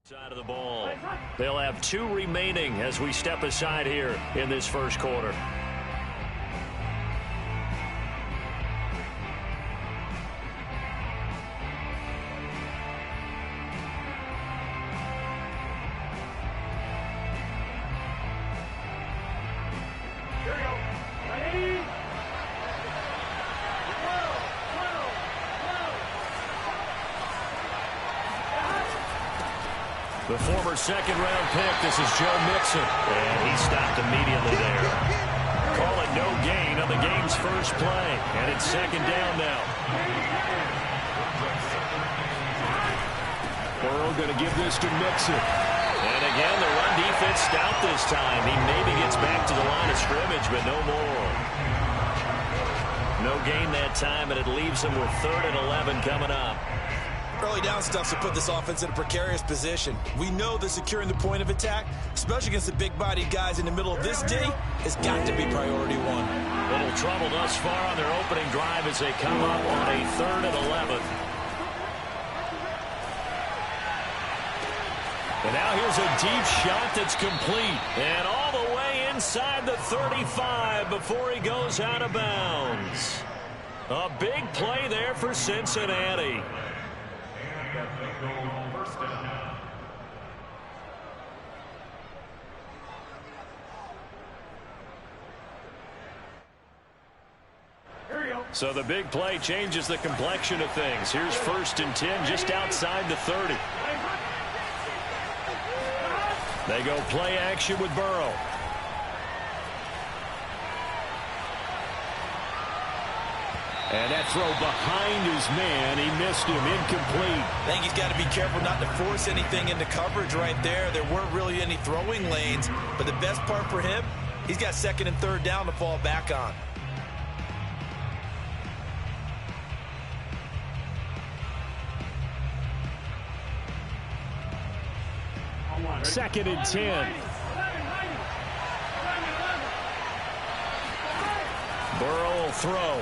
Side of the ball. They'll have 2 remaining as we step aside here in this first quarter. The former second-round pick, this is Joe Mixon. And he stopped immediately there. Call it no gain on the game's first play. And it's second down now. Burrow going to give this to Mixon. And again, the run defense stout this time. He maybe gets back to the line of scrimmage, but no more. No gain that time, and it leaves him with 3rd and 11 coming up. Early down stuff to put this offense in a precarious position. We know that securing the point of attack, especially against the big-bodied guys in the middle of this D, has got to be priority 1. Little trouble thus far on their opening drive as they come up on a 3rd and 11. And now here's a deep shot that's complete. And all the way inside the 35 before he goes out of bounds. A big play there for Cincinnati. So the big play changes the complexion of things. Here's 1st and 10 just outside the 30. They go play action with Burrow. And that throw behind his man, he missed him, incomplete. I think he's got to be careful not to force anything into coverage right there. There weren't really any throwing lanes, but the best part for him, he's got 2nd and 3rd down to fall back on. Second and 10. Burrow will throw.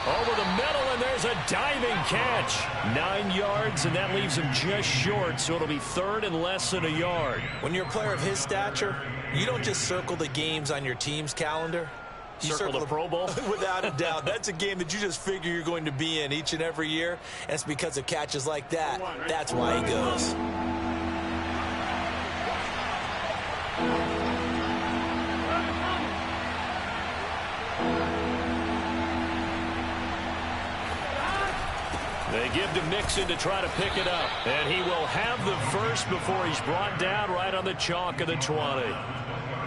Over the middle, and there's a diving catch. 9 yards, and that leaves him just short, so it'll be 3rd and less than a yard. When you're a player of his stature, you don't just circle the games on your team's calendar. You circle the Pro Bowl? Without a doubt. That's a game that you just figure you're going to be in each and every year, and it's because of catches like that. That's why he goes. They give to Mixon to try to pick it up. And he will have the first before he's brought down right on the chalk of the 20.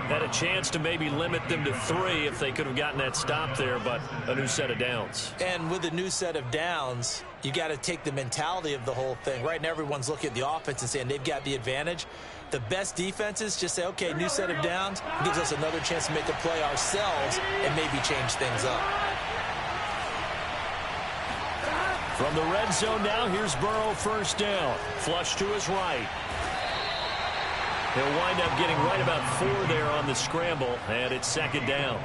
Had a chance to maybe limit them to 3 if they could have gotten that stop there, but a new set of downs. And with a new set of downs, you got to take the mentality of the whole thing. Right now, everyone's looking at the offense and saying they've got the advantage. The best defenses just say, okay, new set of downs. It gives us another chance to make a play ourselves and maybe change things up. From the red zone now, here's Burrow 1st down. Flush to his right. He'll wind up getting right about 4 there on the scramble, and it's 2nd down.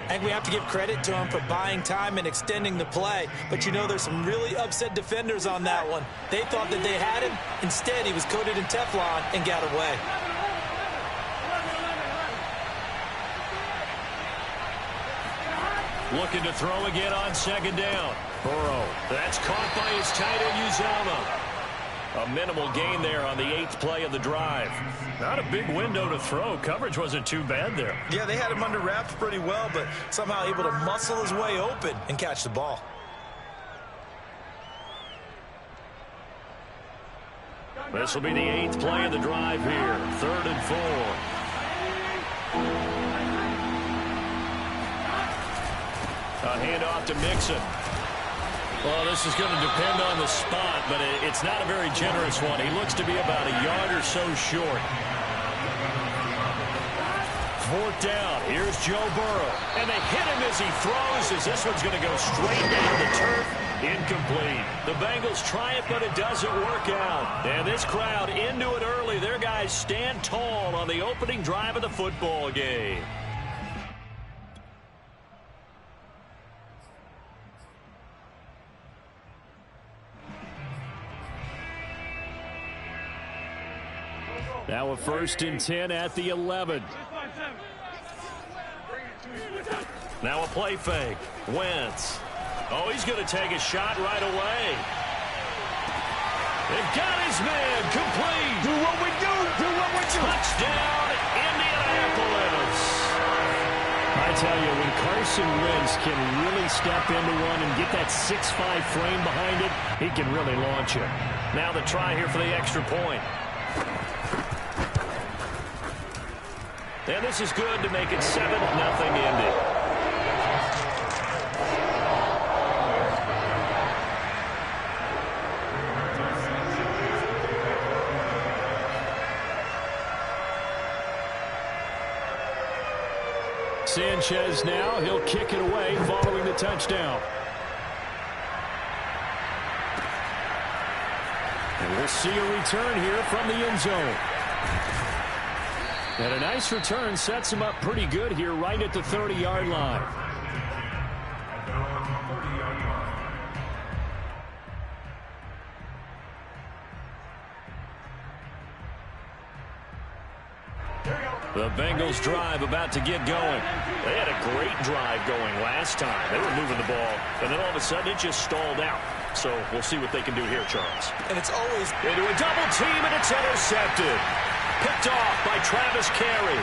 I think we have to give credit to him for buying time and extending the play. But you know there's some really upset defenders on that one. They thought that they had him. Instead, he was coated in Teflon and got away. Looking to throw again on 2nd down. Burrow. That's caught by his tight end, Uzomah. A minimal gain there on the 8th play of the drive. Not a big window to throw. Coverage wasn't too bad there. Yeah, they had him under wraps pretty well, but somehow able to muscle his way open and catch the ball. This will be the 8th play of the drive here. 3rd and 4. A handoff to Mixon. Well, this is going to depend on the spot, but it's not a very generous one. He looks to be about a yard or so short. 4th down. Here's Joe Burrow. And they hit him as he throws, as this one's going to go straight down the turf. Incomplete. The Bengals try it, but it doesn't work out. And this crowd into it early. Their guys stand tall on the opening drive of the football game. Now a 1st and 10 at the 11. Now a play fake. Wentz. Oh, he's going to take a shot right away. They've got his man complete. Do what we do. Do what we do. Touchdown, Indianapolis. I tell you, when Carson Wentz can really step into one and get that 6'5" frame behind it, he can really launch it. Now the try here for the extra point. And this is good to make it 7-0 Indy. Sanchez now, he'll kick it away following the touchdown. And we'll see a return here from the end zone. And a nice return sets him up pretty good here right at the 30-yard line. The Bengals drive about to get going. They had a great drive going last time. They were moving the ball, and then all of a sudden it just stalled out. So we'll see what they can do here, Charles. And it's always into a double team, and it's intercepted. Picked off by Travis Carey.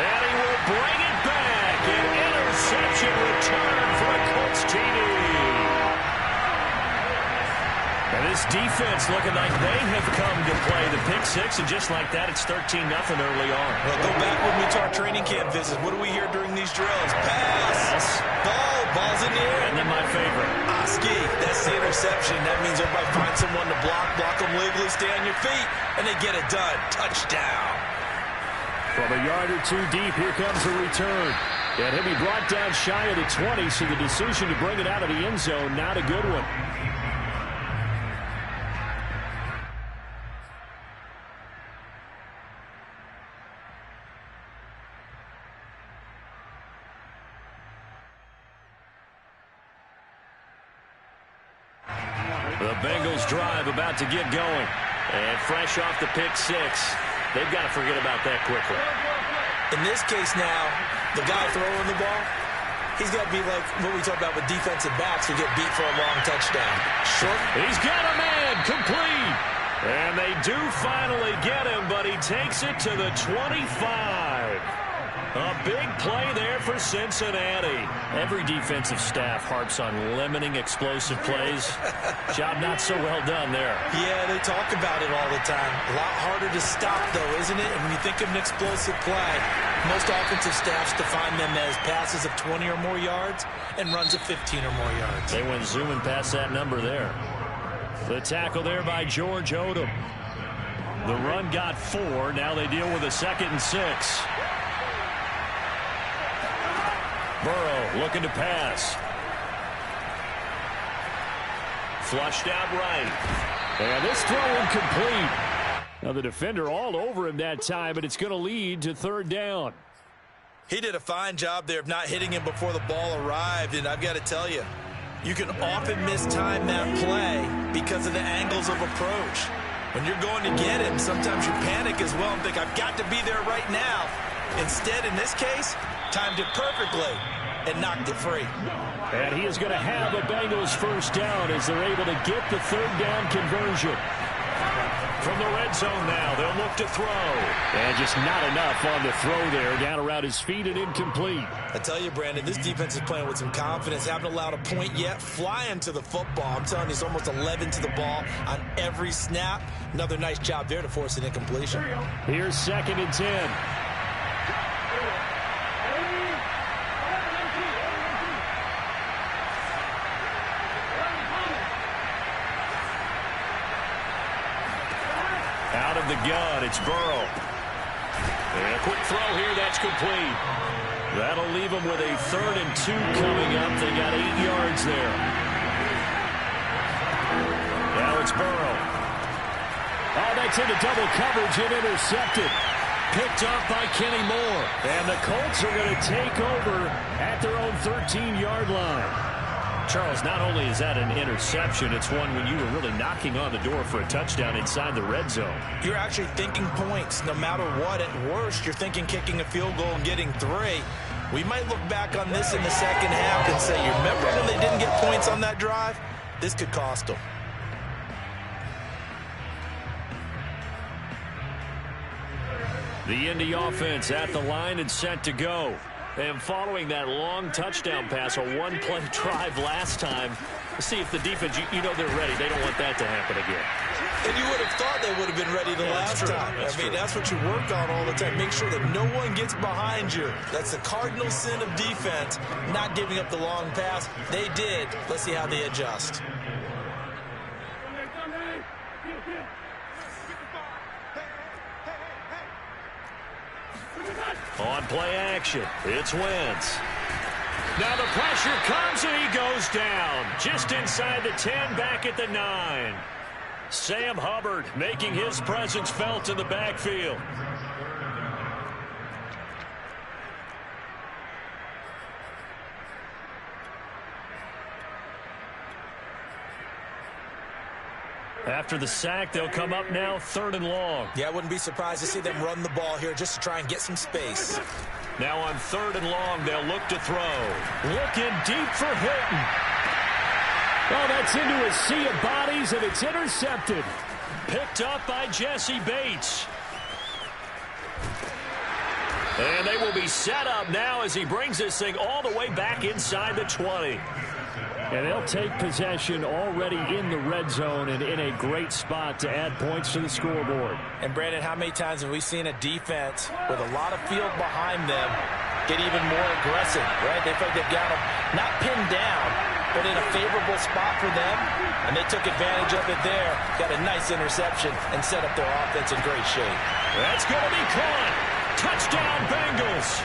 And he will bring it back. An interception return for a Colts TD. And this defense looking like they have come to play. The pick six, and just like that, it's 13-0 early on. Well, go back with me to our training camp visits. What do we hear during these drills? Pass. Ball's in the air. And then my favorite. Oski, that's the interception. That means everybody finds someone to block them legally, stay on your feet, and they get it done. Touchdown. From a yard or two deep, here comes a return. And he'll be brought down shy of the 20, so the decision to bring it out of the end zone, not a good one. The Bengals drive about to get going. And fresh off the pick six, they've got to forget about that quickly. In this case now, the guy throwing the ball, he's got to be like what we talked about with defensive backs who get beat for a long touchdown. Short. He's got a man complete. And they do finally get him, but he takes it to the 25. A big play there for Cincinnati. Every defensive staff harps on limiting explosive plays. Job not so well done there. Yeah, they talk about it all the time. A lot harder to stop, though, isn't it? And when you think of an explosive play, most offensive staffs define them as passes of 20 or more yards and runs of 15 or more yards. They went zooming past that number there. The tackle there by George Odom. The run got 4. Now they deal with a 2nd and 6. Burrow looking to pass. Flushed out right. And this throw incomplete. Now the defender all over him that time, but it's going to lead to 3rd down. He did a fine job there of not hitting him before the ball arrived, and I've got to tell you, you can often mistime that play because of the angles of approach. When you're going to get him, sometimes you panic as well and think, I've got to be there right now. Instead, in this case, timed it perfectly and knocked it free. And he is going to have a Bengals 1st down as they're able to get the 3rd down conversion. From the red zone now, they'll look to throw. And just not enough on the throw there. Down around his feet and incomplete. I tell you, Brandon, this defense is playing with some confidence. Haven't allowed a point yet. Flying to the football. I'm telling you, it's almost 11 to the ball on every snap. Another nice job there to force an incompletion. Here's 2nd and 10. Out of the gun, it's Burrow. And a quick throw here, that's complete. That'll leave them with a 3rd and 2 coming up. They got 8 yards there. Now it's Burrow. Oh, that's into double coverage and intercepted. Picked off by Kenny Moore. And the Colts are going to take over at their own 13-yard line. Charles, not only is that an interception, it's one when you were really knocking on the door for a touchdown inside the red zone. You're actually thinking points. No matter what, at worst, you're thinking kicking a field goal and getting 3. We might look back on this in the second half and say, you remember when they didn't get points on that drive? This could cost them. The Indy offense at the line and set to go. And following that long touchdown pass, a one-play drive last time, see if the defense, you know they're ready. They don't want that to happen again. And you would have thought they would have been ready the last time. That's what you work on all the time. Make sure that no one gets behind you. That's the cardinal sin of defense, not giving up the long pass. They did. Let's see how they adjust. On play action, it's Wentz. Now the pressure comes and he goes down. Just inside the 10, back at the 9. Sam Hubbard making his presence felt in the backfield. After the sack, they'll come up now 3rd and long. Yeah, I wouldn't be surprised to see them run the ball here just to try and get some space. Now on 3rd and long, they'll look to throw. Looking deep for Hilton. Oh, that's into a sea of bodies, and it's intercepted. Picked up by Jesse Bates. And they will be set up now as he brings this thing all the way back inside the 20. And they'll take possession already in the red zone and in a great spot to add points to the scoreboard. And, Brandon, how many times have we seen a defense with a lot of field behind them get even more aggressive, right? They feel like they've got them not pinned down, but in a favorable spot for them, and they took advantage of it there, got a nice interception, and set up their offense in great shape. That's going to be caught. Touchdown, Bengals.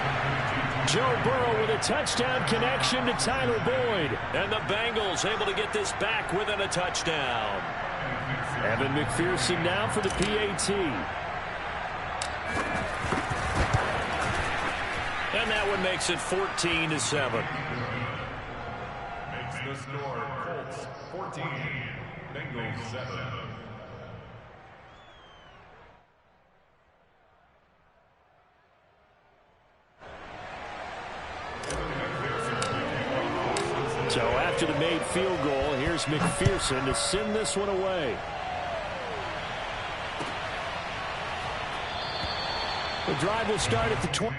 Joe Burrow with a touchdown connection to Tyler Boyd. And the Bengals able to get this back within a touchdown. Evan McPherson now for the PAT. And that one makes it 14-7. Makes the score Colts 14, Bengals 7. So after the made field goal, here's McPherson to send this one away. The drive will start at the 20.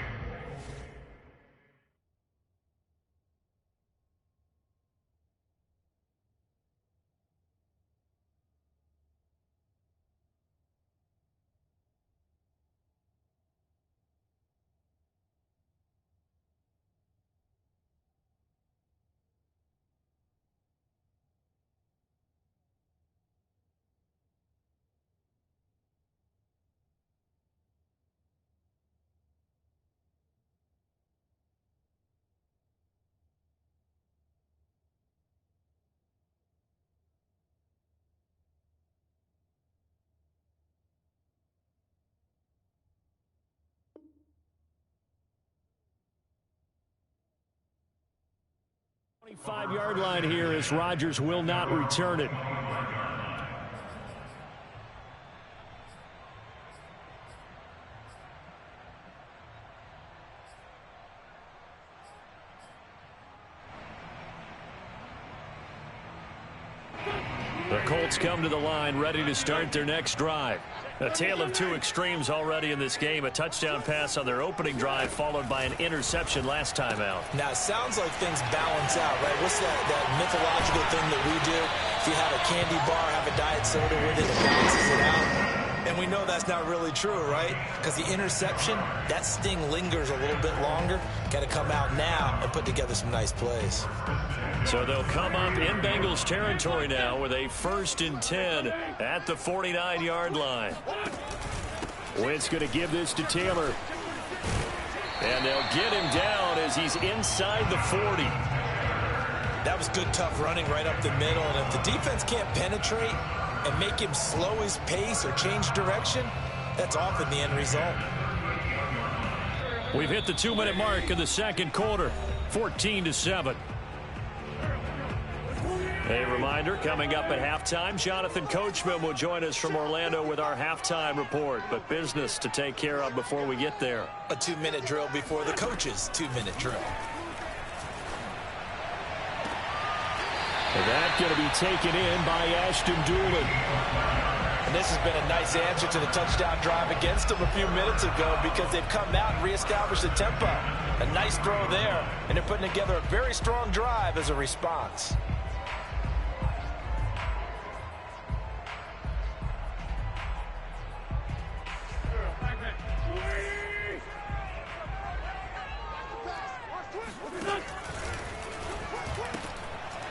Five-yard line here as Rodgers will not return it. The Colts come to the line ready to start their next drive. A tale of two extremes already in this game. A touchdown pass on their opening drive followed by an interception last time out. Now, it sounds like things balance out, right? What's that mythological thing that we do? If you have a candy bar, have a diet soda with it, it balances it out. And we know that's not really true, right? Because the interception, that sting lingers a little bit longer. Got to come out now and put together some nice plays. So they'll come up in Bengals territory now with a 1st and 10 at the 49-yard line. Wentz going to give this to Taylor. And they'll get him down as he's inside the 40. That was good, tough running right up the middle. And if the defense can't penetrate and make him slow his pace or change direction, that's often the end result. We've hit the 2-minute mark of the second quarter, 14-7. A reminder, coming up at halftime, Jonathan Coachman will join us from Orlando with our halftime report. But business to take care of before we get there. A 2-minute drill before the coach's 2-minute drill. And that going to be taken in by Ashton Doolin. And this has been a nice answer to the touchdown drive against them a few minutes ago because they've come out and reestablished the tempo. A nice throw there, and they're putting together a very strong drive as a response.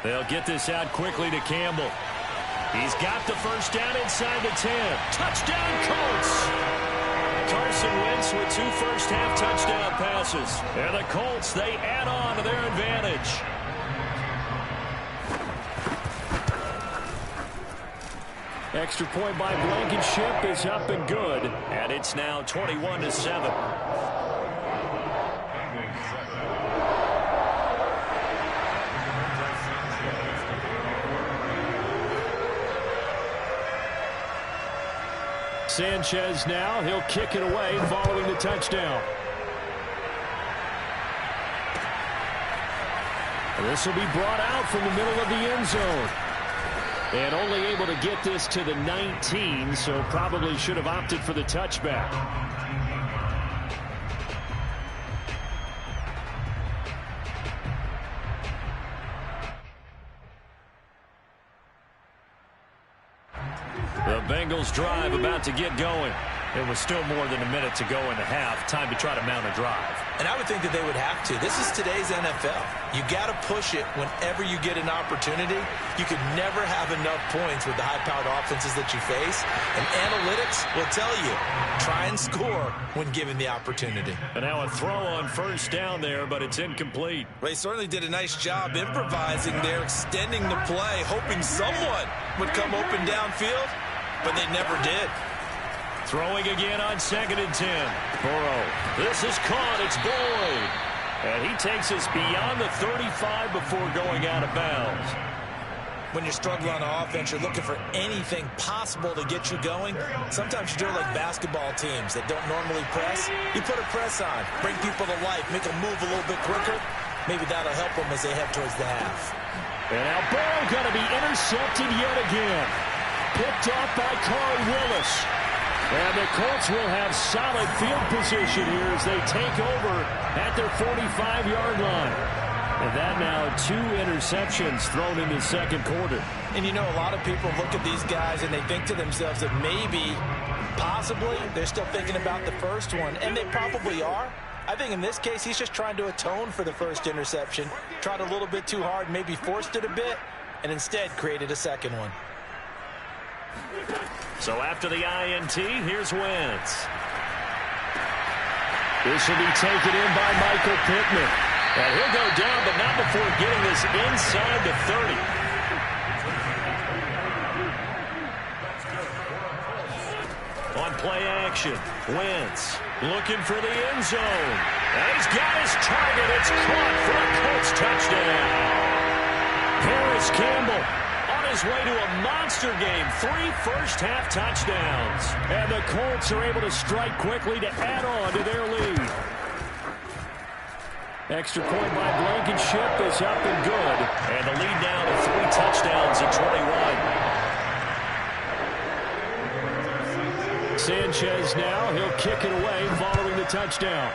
They'll get this out quickly to Campbell. He's got the first down inside the 10. Touchdown, Colts! Carson Wentz with 2 first-half touchdown passes. And the Colts, they add on to their advantage. Extra point by Blankenship is up and good. And it's now 21-7. Sanchez now, he'll kick it away following the touchdown. This will be brought out from the middle of the end zone. And only able to get this to the 19, so probably should have opted for the touchback. The Bengals drive about to get going. It was still more than a minute to go in the half. Time to try to mount a drive. And I would think that they would have to. This is today's NFL. You got to push it whenever you get an opportunity. You could never have enough points with the high-powered offenses that you face. And analytics will tell you, try and score when given the opportunity. And now a throw on first down there, but it's incomplete. They certainly did a nice job improvising there, extending the play, hoping someone would come open downfield, but they never did. Throwing again on 2nd and 10. Burrow. This is caught. It's Boyd. And he takes us beyond the 35 before going out of bounds. When you're struggling on offense, you're looking for anything possible to get you going. Sometimes you do it like basketball teams that don't normally press. You put a press on, bring people to life, make them move a little bit quicker. Maybe that'll help them as they head towards the half. And now Burrow going to be intercepted yet again. Picked off by Carl Willis. And the Colts will have solid field position here as they take over at their 45-yard line. And that now 2 interceptions thrown in the second quarter. And you know, a lot of people look at these guys and they think to themselves that maybe, possibly, they're still thinking about the first one. And they probably are. I think in this case, he's just trying to atone for the first interception. Tried a little bit too hard, maybe forced it a bit, and instead created a second one. So after the INT, here's Wentz. This will be taken in by Michael Pittman. And he'll go down, but not before getting this inside the 30. On play action, Wentz looking for the end zone. And he's got his target. It's caught for a Colts touchdown. Paris Campbell on his way to a monster game. 3 first-half touchdowns. And the Colts are able to strike quickly to add on to their lead. Extra point by Blankenship is up and good. And the lead now to 3 touchdowns at 21. Sanchez now, he'll kick it away following the touchdown.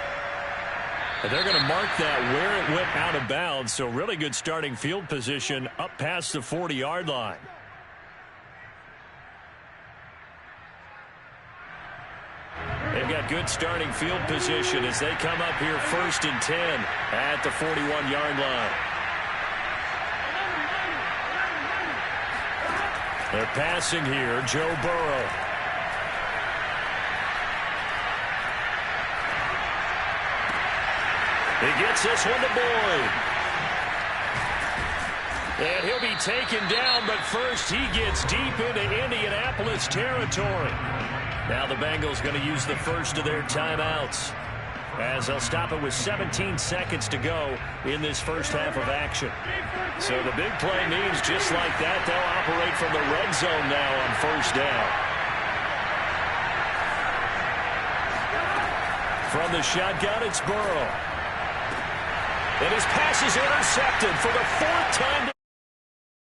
And they're going to mark that where it went out of bounds. So really good starting field position up past the 40-yard line. They've got good starting field position as they come up here 1st and 10 at the 41-yard line. They're passing here, Joe Burrow. He gets this one to Boyd. And he'll be taken down, but first he gets deep into Indianapolis territory. Now the Bengals going to use the first of their timeouts. as they'll stop it with 17 seconds to go in this first half of action. So the big play means just like that, they'll operate from the red zone now on first down. From the shotgun, it's Burrow. And his pass is intercepted for the 4th time.